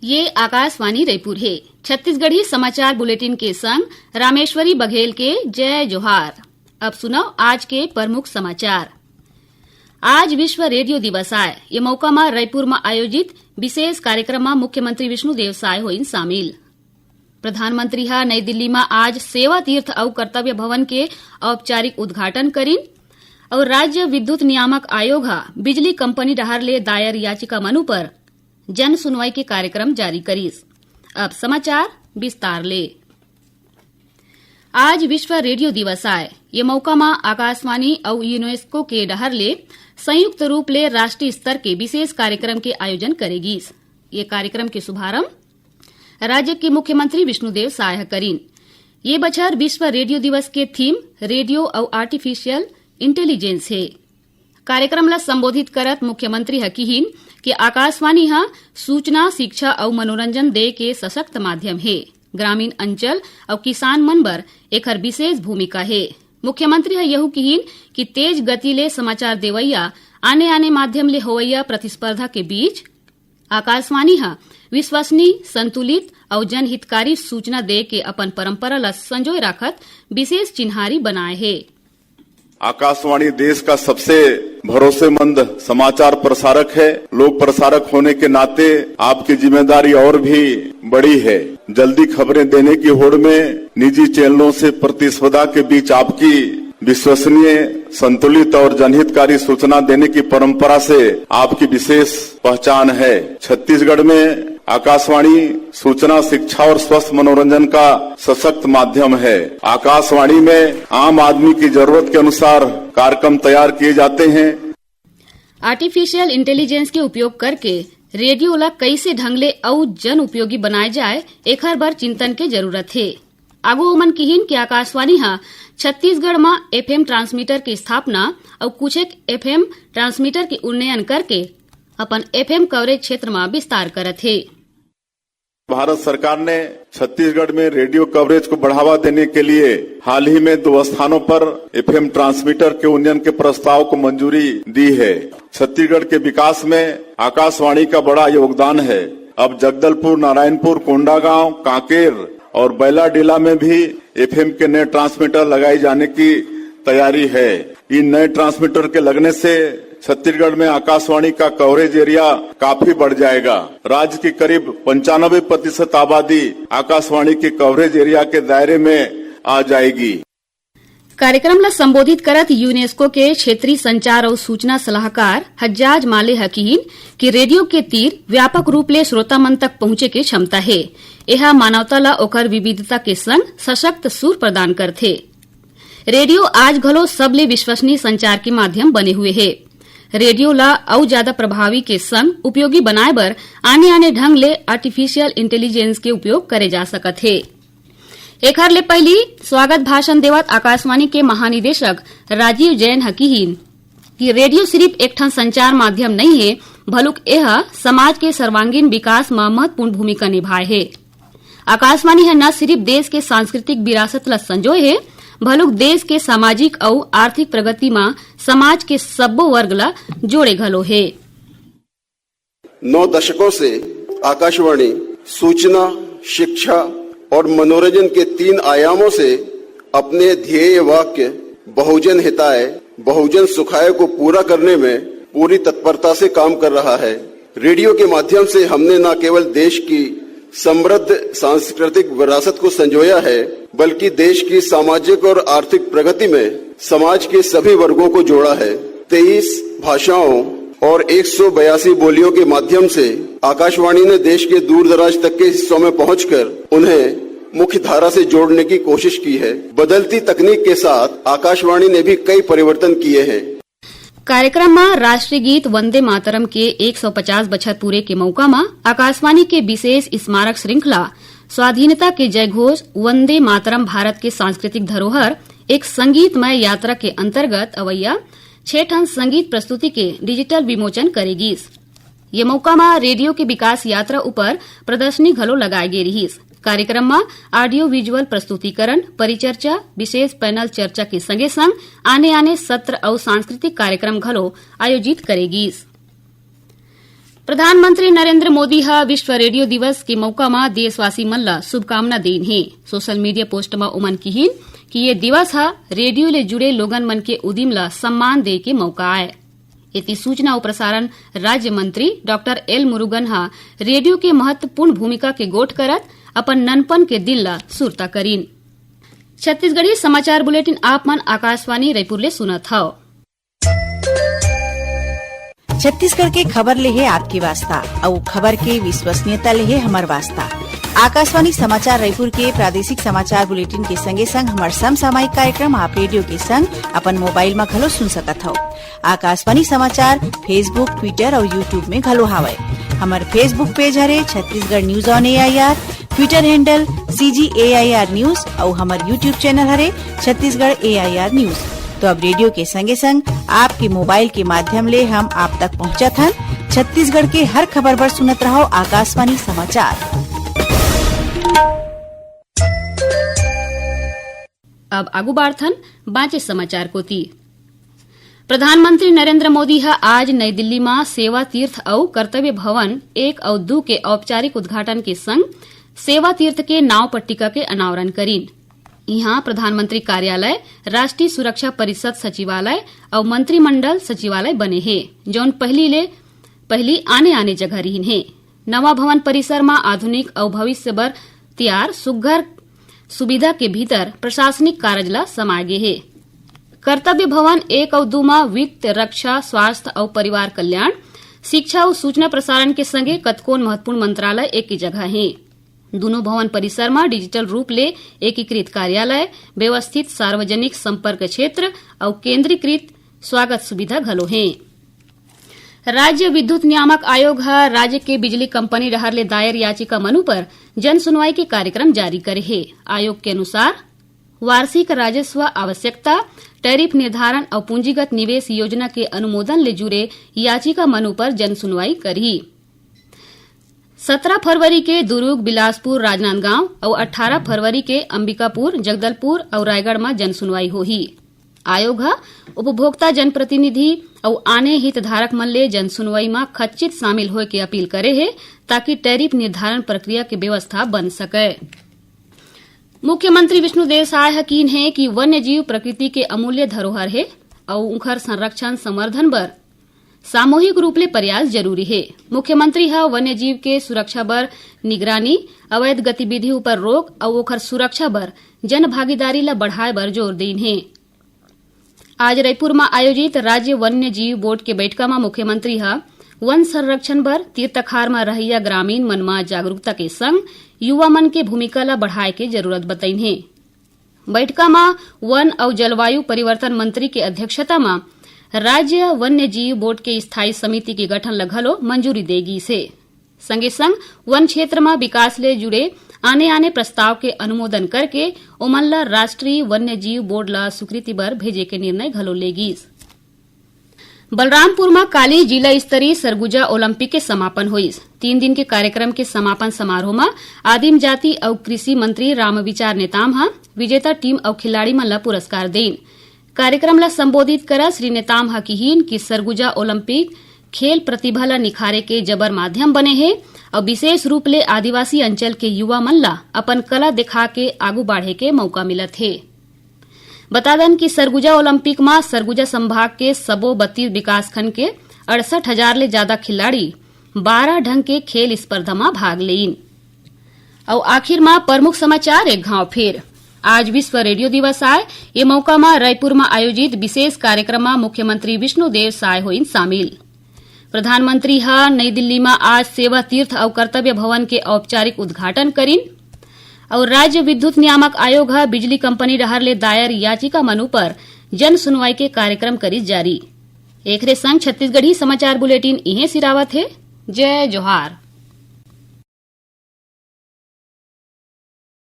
ये आकाशवाणी रायपुर है। छत्तीसगढ़ी समाचार बुलेटिन के संग रामेश्वरी बघेल के जय जोहार। अब सुनो आज के प्रमुख समाचार। आज विश्व रेडियो दिवस आए। ये मौका में रायपुर में आयोजित विशेष कार्यक्रम में मुख्यमंत्री विष्णुदेव साय होइन शामिल। प्रधानमंत्री हा नई दिल्ली में आज सेवा तीर्थ और कर्तव्य भवन के औपचारिक उद्घाटन करीन और राज्य विद्युत नियामक आयोग हा बिजली कंपनी डहार ले दायर याचिका मनु पर जन सुनवाई के कार्यक्रम जारी करीस। अब समाचार विस्तार ले। आज विश्व रेडियो दिवस आए। ये मौका में आकाशवाणी और यूनेस्को के डहर ले संयुक्त रूप ले राष्ट्रीय स्तर के विशेष कार्यक्रम के आयोजन करेगी। ये कार्यक्रम के शुभारंभ राज्य के मुख्यमंत्री विष्णुदेव साय करीन। ये बछर विश्व रेडियो दिवस के थीम रेडियो और आर्टिफिशियल इंटेलिजेंस है। कार्यक्रम ला संबोधित करत मुख्यमंत्री हकीहिन कि आकाशवाणी हा सूचना, शिक्षा और मनोरंजन दे के सशक्त माध्यम है। ग्रामीण अंचल और किसान मन बर एकर विशेष भूमिका है। मुख्यमंत्री यहू कहिन कि तेज गति ले समाचार देवैया आने आने माध्यम ले होवैया प्रतिस्पर्धा के बीच आकाशवाणी हा विश्वसनीय, संतुलित और जनहितकारी सूचना दे के अपन परंपरा ला संजोए राखत विशेष चिन्हारी बनाए है। आकाशवाणी देश का सबसे भरोसेमंद समाचार प्रसारक है। लोक प्रसारक होने के नाते आपकी जिम्मेदारी और भी बड़ी है। जल्दी खबरें देने की होड़ में निजी चैनलों से प्रतिस्पर्धा के बीच आपकी विश्वसनीय, संतुलित और जनहितकारी सूचना देने की परंपरा से आपकी विशेष पहचान है। छत्तीसगढ़ में आकाशवाणी सूचना, शिक्षा और स्वस्थ मनोरंजन का सशक्त माध्यम है। आकाशवाणी में आम आदमी की जरूरत के अनुसार कार्यक्रम तैयार किए जाते हैं। आर्टिफिशियल इंटेलिजेंस के उपयोग करके रेडियो ला कैसे ढंग ले और जन उपयोगी बनाए जाए एकर बर चिंतन के जरूरत है। आगो उमन किहिन कि आकाशवाणी हा छत्तीसगढ़ में एफएम ट्रांसमीटर की स्थापना और कुछ एक एफएम ट्रांसमीटर के उन्नयन करके अपन एफएम कवरेज क्षेत्र में विस्तार करत है। भारत सरकार ने छत्तीसगढ़ में रेडियो कवरेज को बढ़ावा देने के लिए हाल ही में 2 स्थानों पर एफएम ट्रांसमीटर के उन्नयन के प्रस्ताव को मंजूरी दी है। छत्तीसगढ़ के विकास में आकाशवाणी का बड़ा योगदान है। अब जगदलपुर, नारायणपुर, कोंडागांव, कांकेर और बैलाडीला में भी एफएम के नए ट्रांसमीटर लगाए जाने की तैयारी है। इन नए ट्रांसमीटर के लगने से छत्तीसगढ़ में आकाशवाणी का कवरेज एरिया काफी बढ़ जाएगा। राज्य की करीब 95% आबादी आकाशवाणी के कवरेज एरिया के दायरे में आ जाएगी। कार्यक्रम ला संबोधित करत यूनेस्को के क्षेत्रीय संचार और सूचना सलाहकार हज्जाज माले हकीन कि रेडियो के तीर व्यापक रूप ले श्रोता मन तक पहुंचे के क्षमता है। यह मानवता ला ओकर विविधता के संग सशक्त सुर प्रदान करथे। रेडियो आज घलो सबले विश्वसनीय संचार के माध्यम बने हुए है। रेडियो ला और ज्यादा प्रभावी के संग उपयोगी बनाए बर आने आने ढंग ले आर्टिफिशियल इंटेलिजेंस के उपयोग करे जा सकत है। एकर ले पहली स्वागत भाषण देवत आकाशवाणी के महानिदेशक राजीव जैन हकीहिन कि रेडियो सिर्फ एक ठन संचार माध्यम नहीं है, भलुक यह समाज के सर्वांगीण विकास में महत्वपूर्ण भूमिका निभाए है। आकाशवाणी है न सिर्फ देश के सांस्कृतिक विरासत ला संजोए है, भलुक देश के सामाजिक और आर्थिक प्रगति में समाज के सब्बो वर्ग ला जोड़े घलो है। 9 दशकों से आकाशवाणी सूचना, शिक्षा और मनोरंजन के 3 आयामों से अपने ध्येय वाक्य बहुजन हिताय, बहुजन सुखाय को पूरा करने में पूरी तत्परता से काम कर रहा है। रेडियो के माध्यम से हमने न केवल देश की समृद्ध सांस्कृतिक विरासत को संजोया है, बल्कि देश की सामाजिक और आर्थिक प्रगति में समाज के सभी वर्गों को जोड़ा है। 23 भाषाओं और 182 बोलियों के माध्यम से आकाशवाणी ने देश के दूर दराज तक के हिस्सों में पहुंचकर उन्हें मुख्य धारा से जोड़ने की कोशिश की है। बदलती तकनीक के साथ आकाशवाणी ने भी कई परिवर्तन किए हैं। कार्यक्रम में राष्ट्रीय गीत वंदे मातरम के 150 बछर पूरे के मौका में आकाशवाणी के विशेष स्मारक श्रृंखला स्वाधीनता के जयघोष वंदे मातरम भारत के सांस्कृतिक धरोहर एक संगीतमय यात्रा के अंतर्गत अवैया 6 ठन संगीत प्रस्तुति के डिजिटल विमोचन करेगी। ये मौका में रेडियो के विकास यात्रा ऊपर प्रदर्शनी घलो लगाए गे रहीस। कार्यक्रम में ऑडियो विजुअल प्रस्तुतिकरण, परिचर्चा, विशेष पैनल चर्चा के संगे संग आने आने सत्र और सांस्कृतिक कार्यक्रम घलो आयोजित करेगी। प्रधानमंत्री नरेंद्र मोदी हा विश्व रेडियो दिवस के मौका में देशवासी मन ला शुभकामना देन हे। सोशल मीडिया पोस्ट में उमन की कि ये दिवस हा रेडियो ले जुड़े लोगन मन के उदिम ला सम्मान दे के मौका आए। इति सूचना और प्रसारण राज्य मंत्री डॉक्टर एल मुरुगन हा रेडियो के महत्वपूर्ण भूमिका के गोट करत अपन ननपन के दिल ला सुरता करीन। छत्तीसगढ़ी समाचार बुलेटिन आप मन आकाशवाणी रायपुर ले सुनत हव। छत्तीसगढ़ के खबर ले है आपकी वास्ता और खबर के विश्वसनीयता ले है हमार वास्ता। आकाशवाणी समाचार रायपुर के प्रादेशिक समाचार बुलेटिन के संगे संग हमार समसामयिक कार्यक्रम आप रेडियो के संग अपन मोबाइल में घलो सुन सकत हो। आकाशवाणी समाचार फेसबुक, ट्विटर और यूट्यूब में घलो हावय। हमार फेसबुक पेज हरे Chhattisgarh news on AIR, Twitter handle CGAIR news और हमार यूट्यूब चैनल हरे छत्तीसगढ़ AIR न्यूज। तो अब रेडियो के संगे संग आपके मोबाइल के माध्यम ले हम आप तक पहुंचत हन। छत्तीसगढ़ के हर खबर पर सुनत रहो आकाशवाणी समाचार। अब आगू बाढ़थन बाँचे समाचार को ती। प्रधानमंत्री नरेंद्र मोदी हा आज नई दिल्ली में सेवा तीर्थ और कर्तव्य भवन 1 और 2 के औपचारिक उद्घाटन के संग सेवा तीर्थ के नाव पट्टिका के अनावरण करीन। यहाँ प्रधानमंत्री कार्यालय, राष्ट्रीय सुरक्षा परिषद सचिवालय और मंत्रिमंडल सचिवालय बने हैं, जौन पहली आने जगह रहीन है। नवा भवन परिसर में आधुनिक और भविष्य बर तैयार सुघ्घर सुविधा के भीतर प्रशासनिक कार्यला समाये गे है। कर्तव्य भवन 1 और 2 में वित्त, रक्षा, स्वास्थ्य और परिवार कल्याण, शिक्षा और सूचना प्रसारण के संगे कतकोन महत्वपूर्ण मंत्रालय एक ही जगह है। दोनों भवन परिसर में डिजिटल रूप ले एकीकृत कार्यालय, व्यवस्थित सार्वजनिक संपर्क क्षेत्र और केंद्रीकृत स्वागत सुविधा घलो है। राज्य विद्युत नियामक आयोग हा राज्य के बिजली कंपनी रहर ले दायर याचिका मनु पर जन सुनवाई के कार्यक्रम जारी करे है। आयोग के अनुसार वार्षिक राजस्व आवश्यकता, टैरिफ निर्धारण और पूंजीगत निवेश योजना के अनुमोदन ले जुड़े याचिका मनु पर जन सुनवाई करी। 17 फरवरी के दुर्ग, बिलासपुर, राजनांदगांव और 18 फरवरी के अंबिकापुर, जगदलपुर और रायगढ़ में जन सुनवाई होही। आयोग उपभोक्ता जनप्रतिनिधि और आने हितधारक मन ले जन सुनवाई में खचित शामिल होए के अपील करे है, ताकि टैरिफ निर्धारण प्रक्रिया की व्यवस्था बन सके। मुख्यमंत्री विष्णुदेव साय यकीन है कि वन्य जीव प्रकृति के अमूल्य धरोहर है और उनकर संरक्षण संवर्धन बर सामूहिक रूप ले प्रयास जरूरी है। मुख्यमंत्री वन्य जीव के सुरक्षा बर निगरानी, अवैध गतिविधि पर रोक और ओकर सुरक्षा बर जन भागीदारी ला बढ़ाए बर जोर देन है। आज रायपुर में आयोजित राज्य वन्य जीव बोर्ड के बैठका में मुख्यमंत्री वन संरक्षण बर तीर्थखार में रहिया ग्रामीण मन में जागरूकता के संग युवा मन के भूमिका ला बढ़ाए के जरूरत बताइन है। बैठका में वन और जलवायु परिवर्तन मंत्री के अध्यक्षता में राज्य वन्य जीव बोर्ड के स्थायी समिति के गठन लगलो मंजूरी देगी से संगे संग वन क्षेत्र में विकास ले जुड़े आने प्रस्ताव के अनुमोदन करके ओमन ला राष्ट्रीय वन्य जीव बोर्ड ला स्वीकृति बर भेजे के निर्णय घलो लेगी। बलरामपुर में काली जिला स्तरीय सरगुजा ओलंपिक के समापन हुई। 3 दिन के कार्यक्रम के समापन समारोह में आदिम जाति और कृषि मंत्री रामविचार नेताम विजेता टीम और खिलाड़ी मन ला पुरस्कार देन। कार्यक्रम ला संबोधित करा श्री नेताम हकीहीन कि सरगुजा ओलंपिक खेल प्रतिभा ला निखारे के जबर माध्यम बने हैं और विशेष रूप ले आदिवासी अंचल के युवा मन ला अपन कला दिखा के आगू बढ़े के मौका मिलत है। बता दें कि सरगुजा ओलंपिक में सरगुजा संभाग के सबो 32 विकासखंड के 68,000 ले ज्यादा खिलाड़ी 12 ढंग के खेल स्पर्धा में भाग लेन। और आखिर में प्रमुख समाचार एक घाव फिर। आज विश्व रेडियो दिवस आए, ये मौका में रायपुर में आयोजित विशेष कार्यक्रम में मुख्यमंत्री विष्णुदेव साय होइन शामिल। प्रधानमंत्री नई दिल्ली में आज सेवा तीर्थ और कर्तव्य भवन के औपचारिक उद्घाटन करीन और राज्य विद्युत नियामक आयोग बिजली कंपनी रहर ले दायर याचिका मनु पर जन सुनवाई के कार्यक्रम करी जारी। एकरे संग छत्तीसगढ़ी समाचार बुलेटिन इहे सिरावत है। जय जोहार।